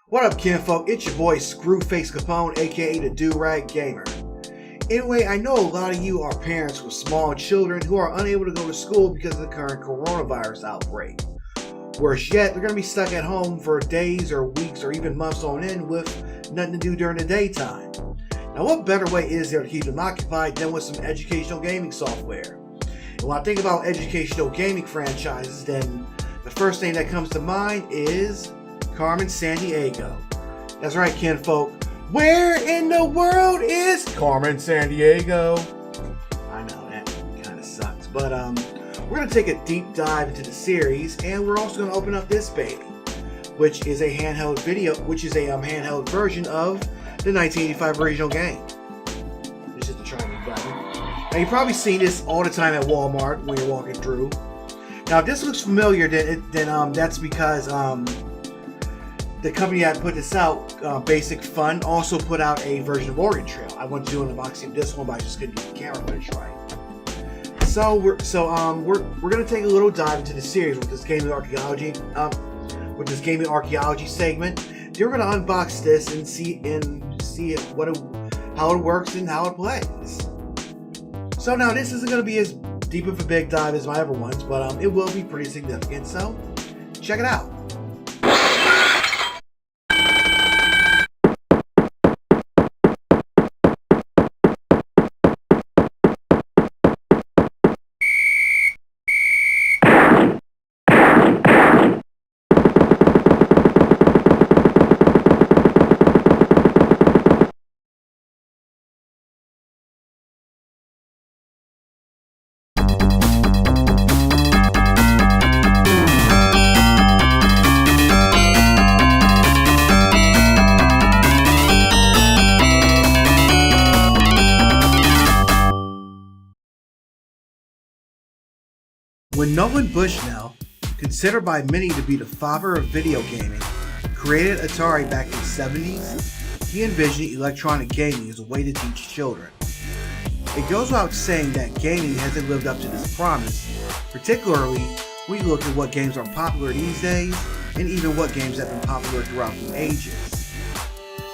What up, kinfolk? It's your boy Screwface Capone, aka the Do-Rag Gamer. Anyway, I know a lot of you are parents with small children who are unable to go to school because of the current coronavirus outbreak. Worse yet, they're going to be stuck at home for days or weeks or even months on end with nothing to do during the daytime. Now, what better way is there to keep them occupied than with some educational gaming software? And when I think about educational gaming franchises, then the first thing that comes to mind is Carmen Sandiego. That's right, kinfolk. Where in the world is Carmen Sandiego? I know that kind of sucks, but we're gonna take a deep dive into the series, and we're also gonna open up this baby, which is a handheld handheld version of the 1985 original game. This is the triangle button. Now you've probably seen this all the time at Walmart when you're walking through. Now if this looks familiar, then that's because the company that put this out, Basic Fun, also put out a version of Oregon Trail. I wanted to do an unboxing of this one, but I just couldn't get the camera footage right. So we're gonna take a little dive into the series with this gaming archaeology segment. Then we're gonna unbox this and see how it works and how it plays. So now this isn't gonna be as deep of a big dive as my other ones, but it will be pretty significant. So check it out. When Nolan Bushnell, considered by many to be the father of video gaming, created Atari back in the 70s, he envisioned electronic gaming as a way to teach children. It goes without saying that gaming hasn't lived up to this promise, particularly when you look at what games are popular these days, and even what games have been popular throughout the ages.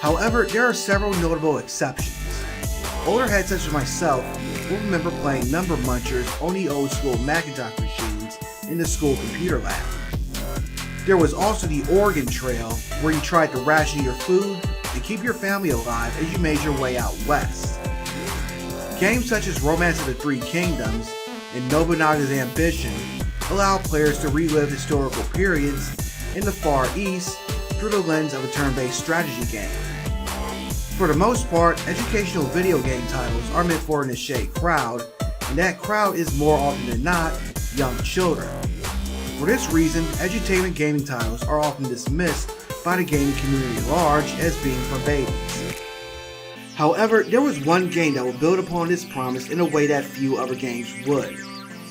However, there are several notable exceptions. Older heads such as myself will remember playing number munchers on the old school Macintosh machines in the school computer lab. There was also the Oregon Trail, where you tried to ration your food and keep your family alive as you made your way out west. Games such as Romance of the Three Kingdoms and Nobunaga's Ambition allow players to relive historical periods in the Far East through the lens of a turn-based strategy game. For the most part, educational video game titles are meant for an niche crowd, and that crowd is more often than not young children. For this reason, edutainment gaming titles are often dismissed by the gaming community at large as being for babies. However, there was one game that would build upon this promise in a way that few other games would.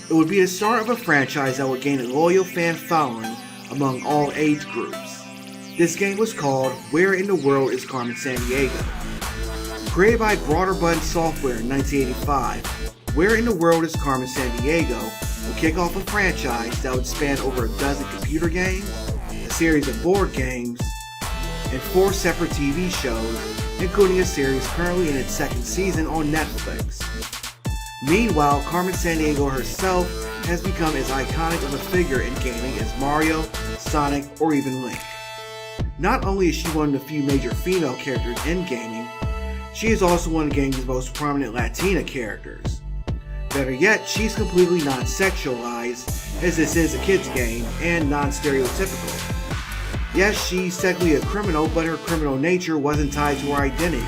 It would be the start of a franchise that would gain a loyal fan following among all age groups. This game was called Where in the World is Carmen Sandiego? Created by Broderbund Software in 1985, Where in the World is Carmen Sandiego will kick off a franchise that would span over a dozen computer games, a series of board games, and 4 separate TV shows, including a series currently in its 2nd season on Netflix. Meanwhile, Carmen Sandiego herself has become as iconic of a figure in gaming as Mario, Sonic, or even Link. Not only is she one of the few major female characters in gaming, she is also one of the game's most prominent Latina characters. Better yet, she's completely non-sexualized, as this is a kid's game, and non-stereotypical. Yes, she's technically a criminal, but her criminal nature wasn't tied to her identity.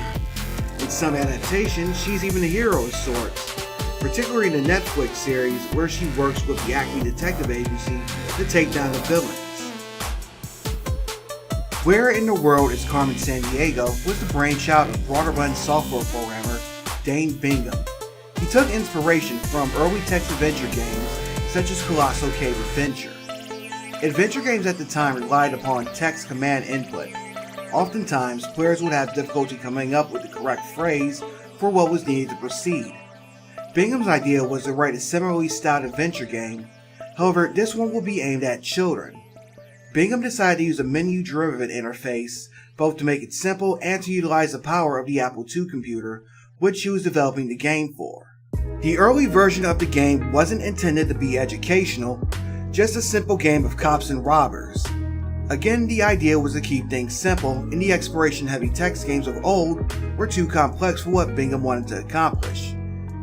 In some adaptations, she's even a hero of sorts, particularly in the Netflix series where she works with the Acme Detective Agency to take down the villains. Where in the World is Carmen Sandiego was the brainchild of Broderbund software programmer Dane Bingham. He took inspiration from early text-adventure games such as Colossal Cave Adventure. Adventure games at the time relied upon text command input. Oftentimes, players would have difficulty coming up with the correct phrase for what was needed to proceed. Bingham's idea was to write a similarly styled adventure game, however, this one will be aimed at children. Bingham decided to use a menu-driven interface, both to make it simple and to utilize the power of the Apple II computer, which he was developing the game for. The early version of the game wasn't intended to be educational, just a simple game of cops and robbers. Again, the idea was to keep things simple, and the exploration-heavy text games of old were too complex for what Bingham wanted to accomplish.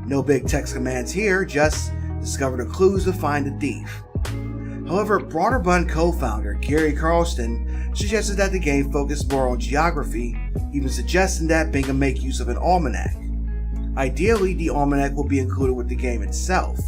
No big text commands here, just discover the clues to find the thief. However, Broderbund co-founder Gary Carlston suggested that the game focus more on geography, even suggesting that Bingham make use of an almanac. Ideally, the almanac will be included with the game itself.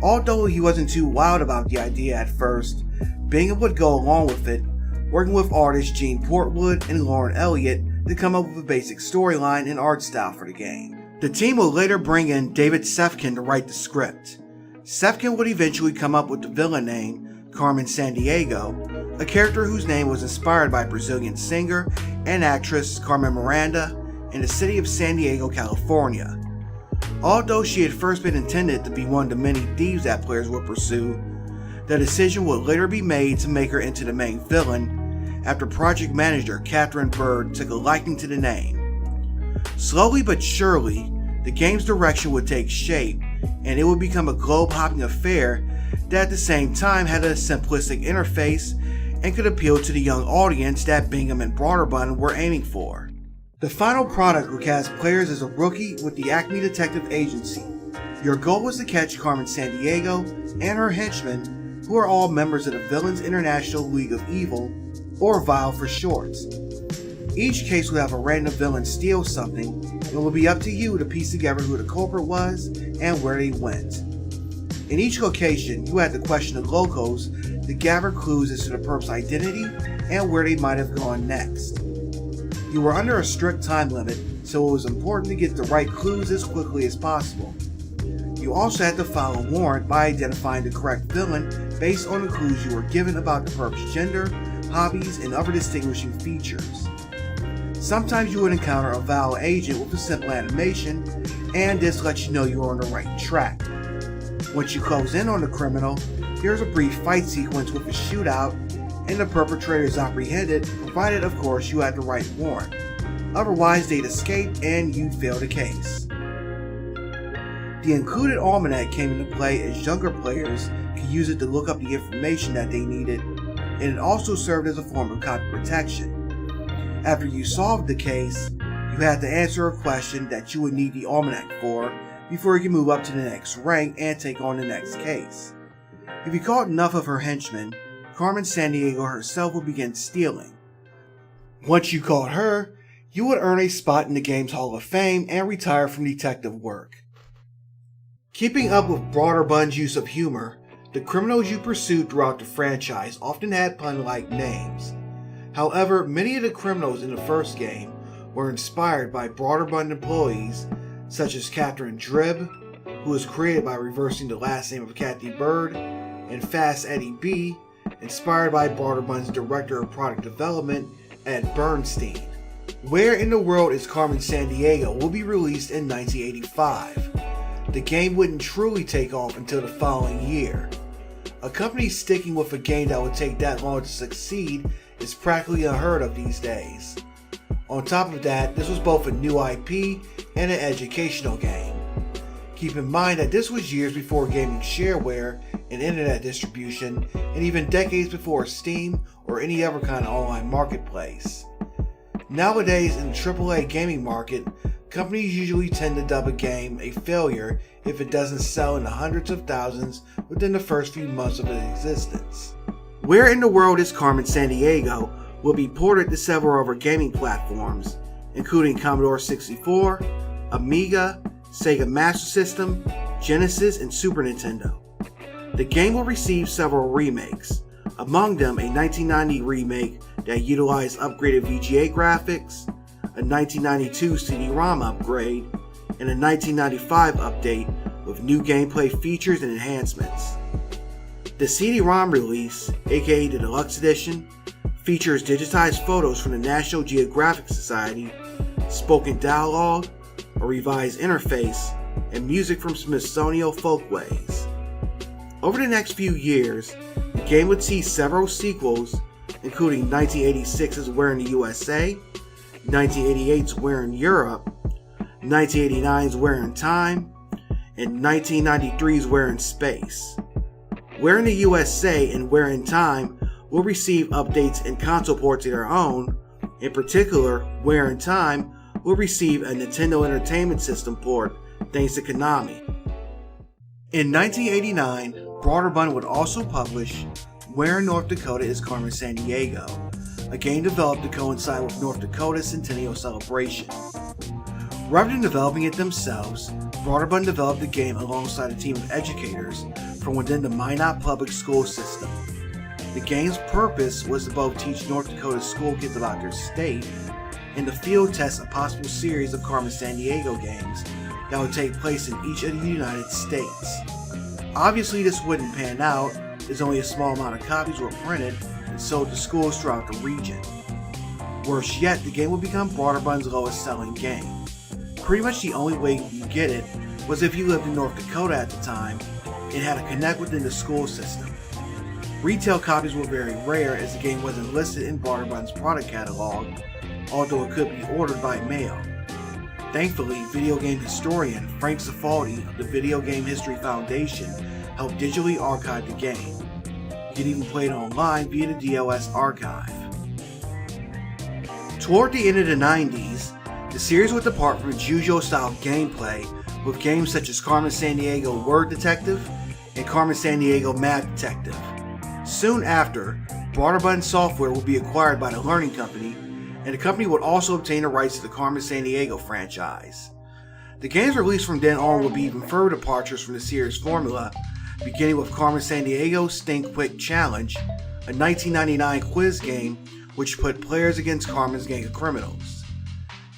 Although he wasn't too wild about the idea at first, Bingham would go along with it, working with artists Gene Portwood and Lauren Elliott to come up with a basic storyline and art style for the game. The team would later bring in David Sefkin to write the script. Sefkin would eventually come up with the villain name, Carmen Sandiego, a character whose name was inspired by Brazilian singer and actress Carmen Miranda in the city of San Diego, California. Although she had first been intended to be one of the many thieves that players would pursue, the decision would later be made to make her into the main villain after project manager Catherine Bird took a liking to the name. Slowly but surely, the game's direction would take shape, and it would become a globe-hopping affair that at the same time had a simplistic interface and could appeal to the young audience that Bingham and Broderbund were aiming for. The final product would cast players as a rookie with the Acme Detective Agency. Your goal was to catch Carmen Sandiego and her henchmen, who are all members of the Villains International League of Evil, or VILE for short. Each case would have a random villain steal something, and it would be up to you to piece together who the culprit was and where they went. In each location, you had to question the locals to gather clues as to the perp's identity and where they might have gone next. You were under a strict time limit, so it was important to get the right clues as quickly as possible. You also had to file a warrant by identifying the correct villain based on the clues you were given about the perp's gender, hobbies, and other distinguishing features. Sometimes you would encounter a VILE agent with a simple animation, and this lets you know you are on the right track. Once you close in on the criminal, there's a brief fight sequence with a shootout, and the perpetrator is apprehended, provided of course you had the right warrant. Otherwise they'd escape and you'd fail the case. The included almanac came into play as younger players could use it to look up the information that they needed, and it also served as a form of copy protection. After you solved the case, you had to answer a question that you would need the almanac for before you could move up to the next rank and take on the next case. If you caught enough of her henchmen, Carmen Sandiego herself would begin stealing. Once you caught her, you would earn a spot in the game's Hall of Fame and retire from detective work. Keeping up with Broderbund's use of humor, the criminals you pursued throughout the franchise often had pun-like names. However, many of the criminals in the first game were inspired by Broderbund employees such as Catherine Dribb, who was created by reversing the last name of Kathy Bird, and Fast Eddie B, inspired by Broderbund's director of product development, Ed Bernstein. Where in the World is Carmen Sandiego will be released in 1985. The game wouldn't truly take off until the following year. A company sticking with a game that would take that long to succeed is practically unheard of these days. On top of that, this was both a new IP and an educational game. Keep in mind that this was years before gaming shareware and internet distribution, and even decades before Steam or any other kind of online marketplace. Nowadays, in the AAA gaming market, companies usually tend to dub a game a failure if it doesn't sell in the hundreds of thousands within the first few months of its existence. Where in the World is Carmen Sandiego will be ported to several other gaming platforms, including Commodore 64, Amiga, Sega Master System, Genesis, and Super Nintendo. The game will receive several remakes, among them a 1990 remake that utilized upgraded VGA graphics, a 1992 CD-ROM upgrade, and a 1995 update with new gameplay features and enhancements. The CD-ROM release, aka the Deluxe Edition, features digitized photos from the National Geographic Society, spoken dialogue, a revised interface, and music from Smithsonian Folkways. Over the next few years, The game would see several sequels, including 1986's Where in the USA, 1988's Where in Europe, 1989's Where in Time, and 1993's Where in Space. Where in the USA and Where in Time will receive updates and console ports of their own. In particular, Where in Time will receive a Nintendo Entertainment System port thanks to Konami. In 1989, Broderbund would also publish Where in North Dakota is Carmen Sandiego, a game developed to coincide with North Dakota's centennial celebration. Rather than developing it themselves, Broderbund developed the game alongside a team of educators from within the Minot public school system. The game's purpose was to both teach North Dakota school kids about their state and to field test a possible series of Carmen Sandiego games that would take place in each of the United States. Obviously this wouldn't pan out, as only a small amount of copies were printed and sold to schools throughout the region. Worse yet, the game would become Broderbund's lowest selling game. Pretty much the only way you could get it was if you lived in North Dakota at the time and had to connect within the school system. Retail copies were very rare as the game wasn't listed in Broderbund's product catalog, although it could be ordered by mail. Thankfully, video game historian Frank Cifaldi of the Video Game History Foundation helped digitally archive the game. You can even play it online via the DOS archive. Toward the end of the 90s, the series would depart from its usual style of gameplay with games such as Carmen Sandiego Word Detective and Carmen Sandiego Mad Detective. Soon after, Broderbund Software would be acquired by the Learning Company, and the company would also obtain the rights to the Carmen Sandiego franchise. The games released from then on would be even further departures from the series formula, beginning with Carmen Sandiego's Think Quick Challenge, a 1999 quiz game which put players against Carmen's gang of criminals.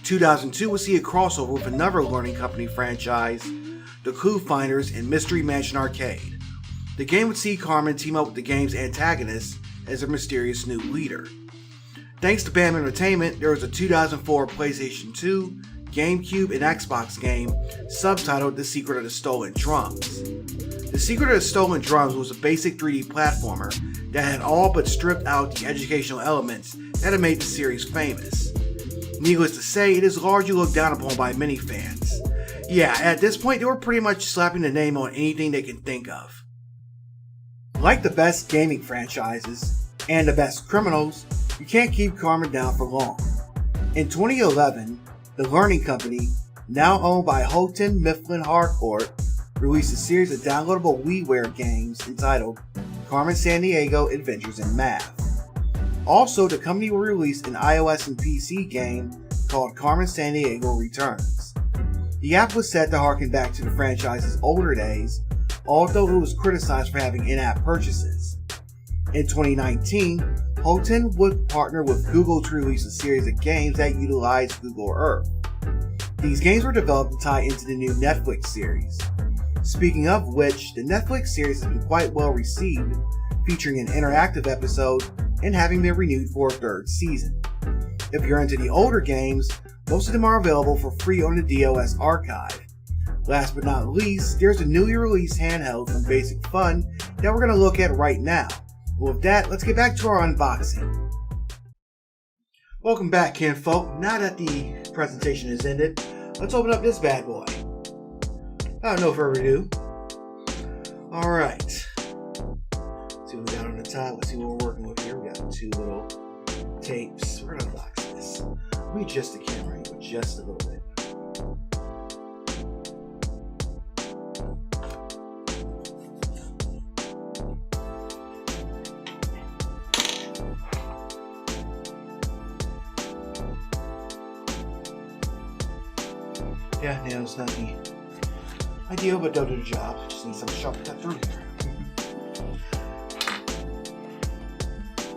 2002 would see a crossover with another Learning Company franchise, The Clue Finders and Mystery Mansion Arcade. The game would see Carmen team up with the game's antagonist as their mysterious new leader. Thanks to BAM Entertainment, there was a 2004 PlayStation 2, GameCube, and Xbox game subtitled The Secret of the Stolen Drums. The Secret of the Stolen Drums was a basic 3D platformer that had all but stripped out the educational elements that had made the series famous. Needless to say, it is largely looked down upon by many fans. Yeah, at this point they were pretty much slapping the name on anything they can think of. Like the best gaming franchises, and the best criminals, you can't keep Carmen down for long. In 2011, the Learning Company, now owned by Houghton Mifflin Harcourt, released a series of downloadable WiiWare games entitled Carmen Sandiego Adventures in Math. Also, the company will release an iOS and PC game called Carmen Sandiego Returns. The app was said to harken back to the franchise's older days, although it was criticized for having in-app purchases. In 2019, Houghton would partner with Google to release a series of games that utilize Google Earth. These games were developed to tie into the new Netflix series. Speaking of which, the Netflix series has been quite well received, featuring an interactive episode and having been renewed for a third season. If you're into the older games, most of them are available for free on the DOS archive. Last but not least, there's a newly released handheld from Basic Fun that we're going to look at right now. With that, let's get back to our unboxing. Welcome back, kinfolk. Now that the presentation is ended, let's open up this bad boy. Without no further ado. Alright. Let's see what we got on the top. Let's see what we're working with here. We got two little tapes. We're going to unbox this. Let me adjust the camera angle just a little bit. Yeah, it's not the ideal, but they'll do the job. Just need some sharp cut through here.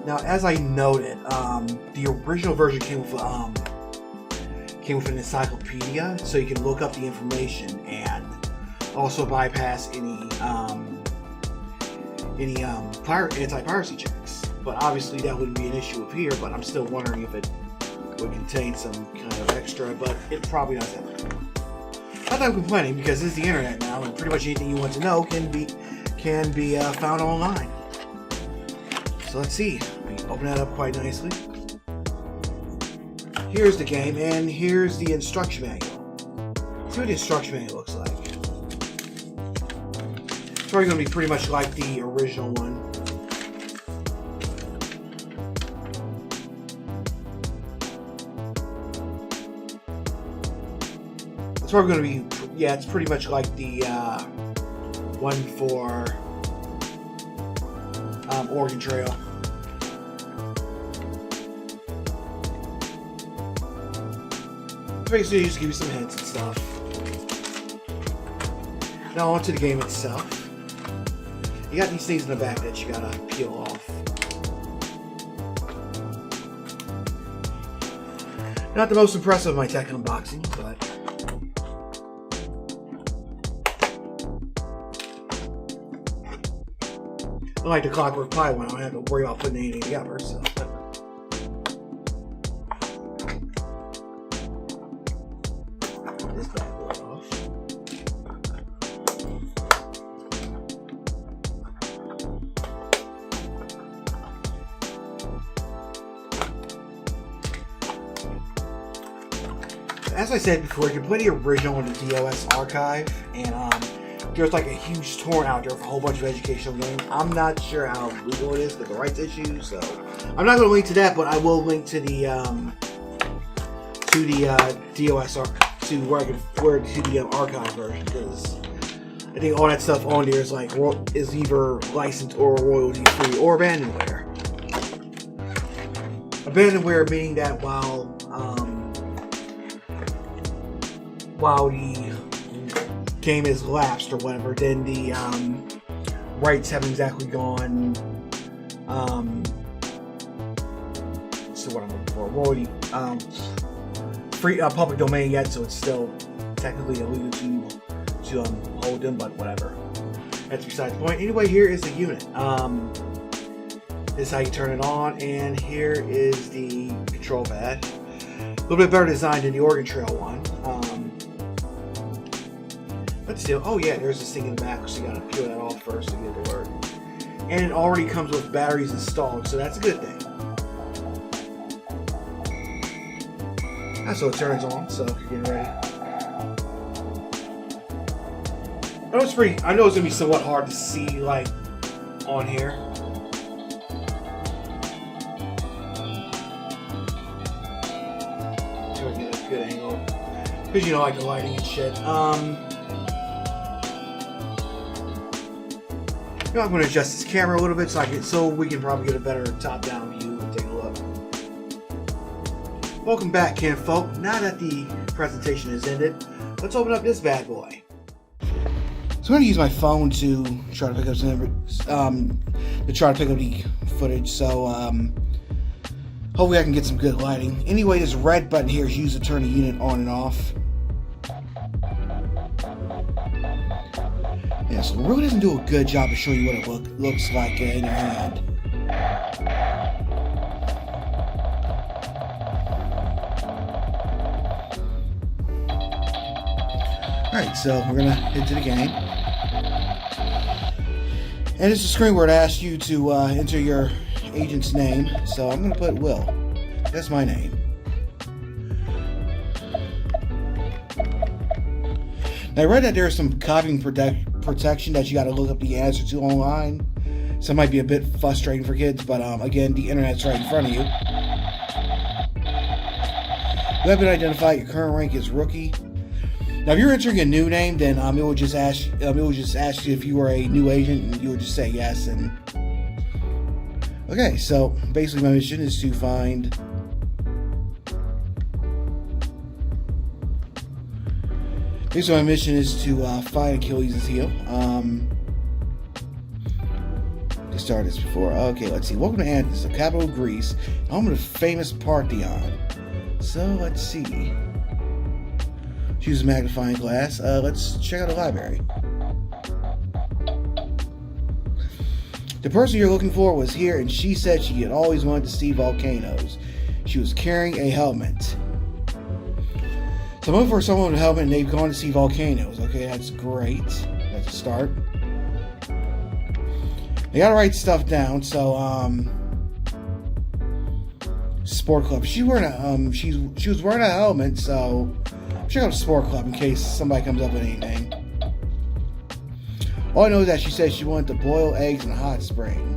Now, as I noted, the original version came with an encyclopedia, so you can look up the information and also bypass any anti-piracy checks. But obviously, that wouldn't be an issue with here. But I'm still wondering if it would contain some kind of extra, but it probably doesn't. Not that I'm complaining, because it's the internet now, and pretty much anything you want to know can be found online. So let's see. We open that up quite nicely. Here's the game, and here's the instruction manual. Let's see what the instruction manual looks like. It's probably going to be pretty much like the original one. It's probably going to be, yeah, it's pretty much like the one for Oregon Trail. Basically, just give you some hints and stuff. Now onto the game itself. You got these things in the back that you gotta peel off. Not the most impressive of my tech unboxing, but unlike the Clockwork Pie one, I don't have to worry about putting anything together, so. This bad boy off. As I said before, you can play the original on the DOS archive, and there's like a huge torrent out there for a whole bunch of educational games. I'm not sure how legal it is with the rights issues, so I'm not going to link to that, but I will link to the DOS to the archive version, because I think all that stuff on there is like is either licensed or royalty free or abandonware. Abandonware meaning that while the game is lapsed or whatever, then the rights haven't exactly gone so what I'm looking for, royalty free public domain yet, so it's still technically illegal to hold them, but whatever. That's besides the point. Anyway, here is the unit. This is how you turn it on, and here is the control pad. A little bit better designed than the Oregon Trail one. But still, oh yeah, there's this thing in the back, so you gotta peel that off first to get it to work. And it already comes with batteries installed, so that's a good thing. So it turns on, so you're getting ready. I know it's gonna be somewhat hard to see, like, on here. So we get a good angle, because you know, like the lighting and shit. I'm going to adjust this camera a little bit so we can probably get a better top-down view and take a look. Welcome back, kinfolk. Now that the presentation is ended, let's open up this bad boy. So I'm going to use my phone to try to pick up the footage. So hopefully I can get some good lighting. Anyway, this red button here is used to turn the unit on and off. Yeah, so it really doesn't do a good job of showing you what it looks like in your hand. Alright, so we're going to head to the game. And it's a screen where it asks you to enter your agent's name. So I'm going to put Will. That's my name. Now I read that there's some copying protection that you got to look up the answer to online. So it might be a bit frustrating for kids, but again, the internet's right in front of you. Weapon identified. Your current rank is rookie. Now, if you're entering a new name, then it will just ask you if you were a new agent, and you would just say yes. And okay, so basically, my mission is to find. Basically, my mission is to find Achilles' heel. To start this before. Okay, let's see. Welcome to Athens, the capital of Greece, home of the famous Parthenon. So let's see. Choose a magnifying glass. Let's check out the library. The person you're looking for was here, and she said she had always wanted to see volcanoes. She was carrying a helmet. So I'm looking for someone with a helmet, and they've gone to see volcanoes. Okay, that's great. That's a start. They gotta write stuff down, so Sport club. She was wearing a helmet, so check out Sport club in case somebody comes up with anything. All I know is that she said she wanted to boil eggs in a hot spring.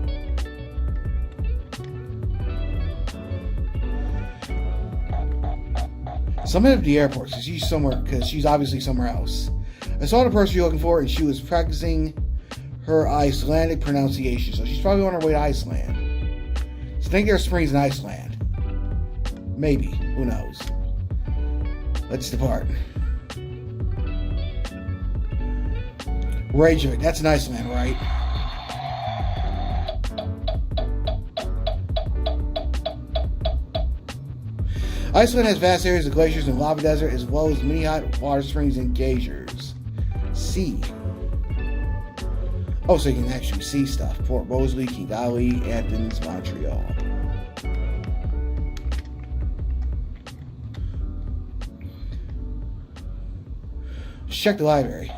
So I'm headed to the airport because she's obviously somewhere else. I saw the person you're looking for, and she was practicing her Icelandic pronunciation. So she's probably on her way to Iceland. So I think there are springs in Iceland. Maybe. Who knows? Let's depart. Reykjavik. That's in Iceland, right? Iceland has vast areas of glaciers and lava desert, as well as many hot water springs and geysers. See. Oh, so you can actually see stuff. Port Moresby, Kigali, Athens, Montreal. Let's check the library.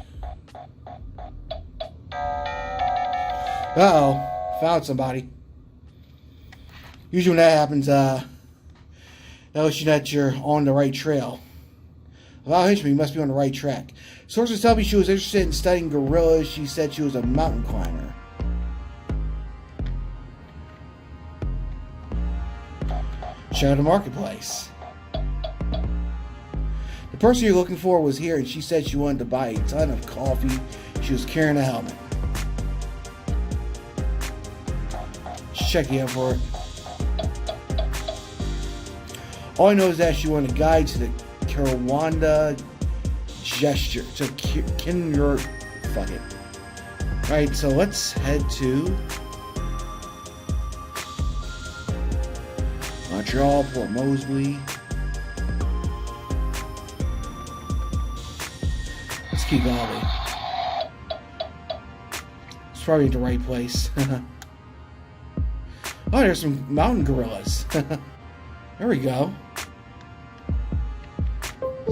Uh-oh. Found somebody. Usually when that happens, that lets you know that you're on the right trail. Without henchman, you must be on the right track. Sources tell me she was interested in studying gorillas. She said she was a mountain climber. Check out the marketplace. The person you're looking for was here, and she said she wanted to buy a ton of coffee. She was carrying a helmet. Just checking out for it. All I know is that she wanted a guide to the Kirawanda gesture. To Kinur. Fuck it. Alright, so let's head to Montreal, Port Moresby. Let's keep going. It's probably the right place. Oh, there's some mountain gorillas. There we go.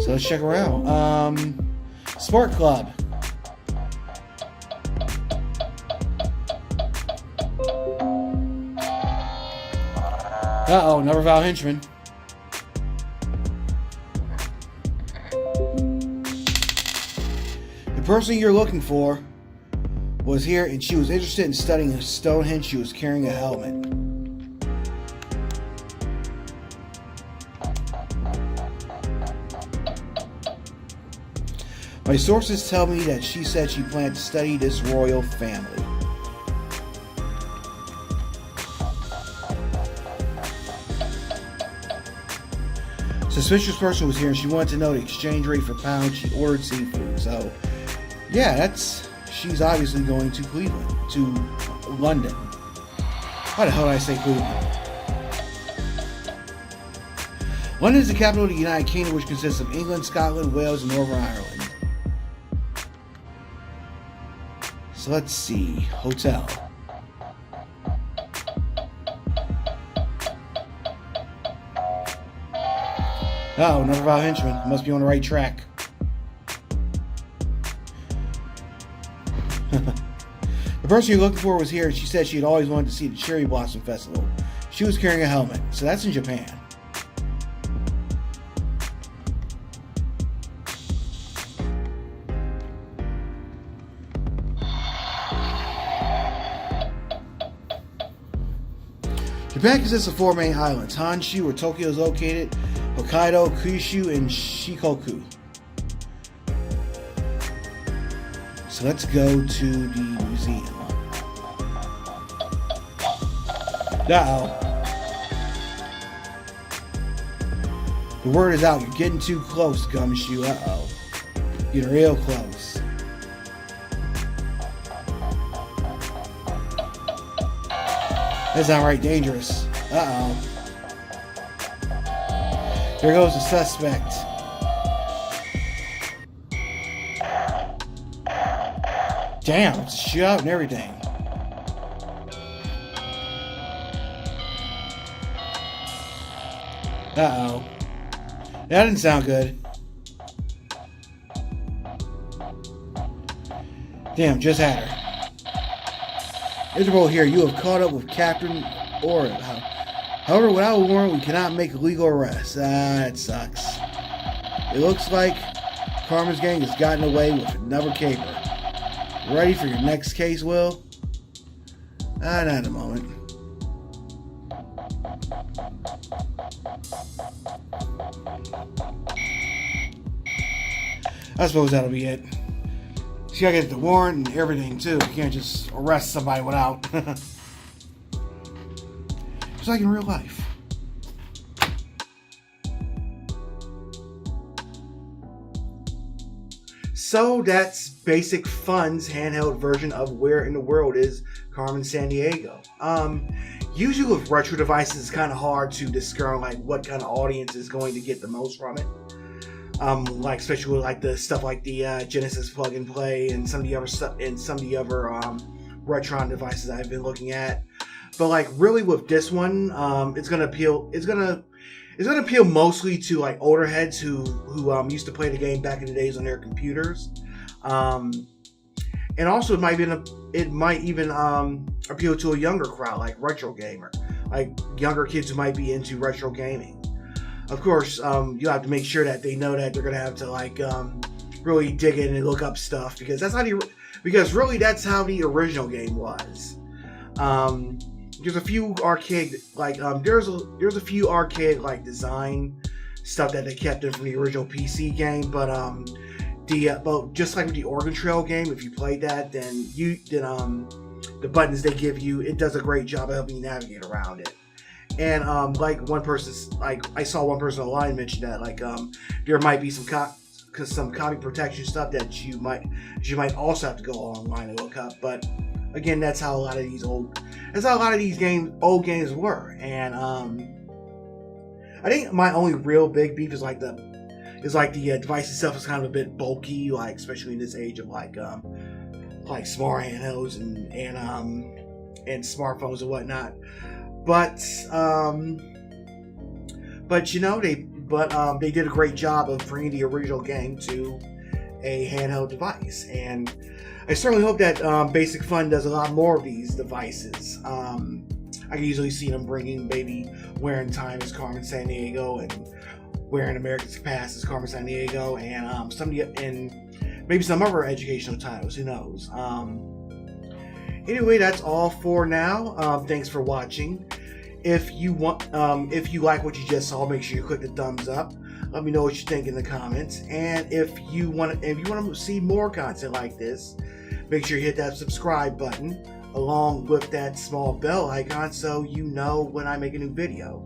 So let's check her out. Sport club. Uh-oh, another Val henchman. The person you're looking for was here, and she was interested in studying Stonehenge. She was carrying a helmet. My sources tell me that she said she planned to study this royal family. Suspicious person was here, and she wanted to know the exchange rate for pounds. She ordered seafood. So, yeah, she's obviously going to Cleveland, to London. How the hell did I say Cleveland? London is the capital of the United Kingdom, which consists of England, Scotland, Wales, and Northern Ireland. So let's see. Hotel. Oh, another Val henchman. Must be on the right track. The person you're looking for was here, and she said she had always wanted to see the Cherry Blossom Festival. She was carrying a helmet. So that's in Japan. Japan consists of 4 main islands: Honshu, where Tokyo is located, Hokkaido, Kyushu, and Shikoku. So let's go to the museum. Uh-oh. The word is out. You're getting too close, Gumshoe. Uh-oh. Getting real close. That's outright dangerous. Uh-oh. There goes the suspect. Damn, it's a shootout and everything. Uh-oh. That didn't sound good. Damn, just had her. Interpol here. You have caught up with Captain However, without a warrant, we cannot make a legal arrest. That sucks. It looks like Carmen's gang has gotten away with another caper. Ready for your next case, Will? Not in a moment. I suppose that'll be it. You gotta get the warrant and everything too. You can't just arrest somebody without. It's like in real life. So that's Basic Fun's handheld version of Where in the World is Carmen Sandiego. Usually with retro devices, it's kind of hard to discern like what kind of audience is going to get the most from it. Like especially with like the stuff like the Genesis plug and play and some of the other stuff and some of the other Retron devices I've been looking at. But like really with this one, it's gonna appeal mostly to like older heads who used to play the game back in the days on their computers. And also it might even appeal to a younger crowd, like retro gamer, like younger kids who might be into retro gaming. Of course, you have to make sure that they know that they're gonna have to like really dig in and look up stuff because that's how the original game was. There's a few archaic there's a few archaic like design stuff that they kept in from the original PC game, but just like with the Oregon Trail game, if you played that, then the buttons they give you, it does a great job of helping you navigate around it. And like I saw one person online mention that there might be some copy protection stuff that you might also have to go online and look up. But again, that's how a lot of these old games were. And I think my only real big beef is the device itself is kind of a bit bulky, like especially in this age of like smart handhelds and smartphones and whatnot. But they did a great job of bringing the original game to a handheld device, and I certainly hope that Basic Fun does a lot more of these devices. I can easily see them bringing maybe Where in Time as Carmen Sandiego and Where in America's Past as Carmen Sandiego, and maybe some other educational titles. Who knows? Anyway, that's all for now. Thanks for watching. If you like what you just saw, make sure you click the thumbs up. Let me know what you think in the comments. And if you want to see more content like this, make sure you hit that subscribe button along with that small bell icon so you know when I make a new video.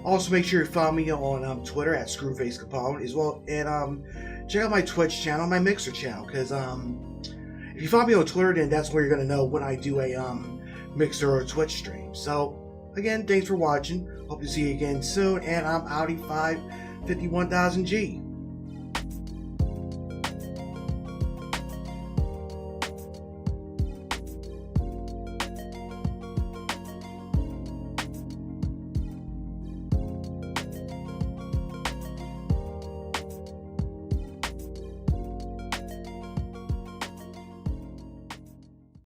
Also, make sure you follow me on Twitter at ScrewfaceCapone as well, and check out my Twitch channel, my Mixer channel, because if you follow me on Twitter, then that's where you're gonna know when I do a Mixer or Twitch stream. So again, thanks for watching. Hope to see you again soon, and I'm Audi 551,000G.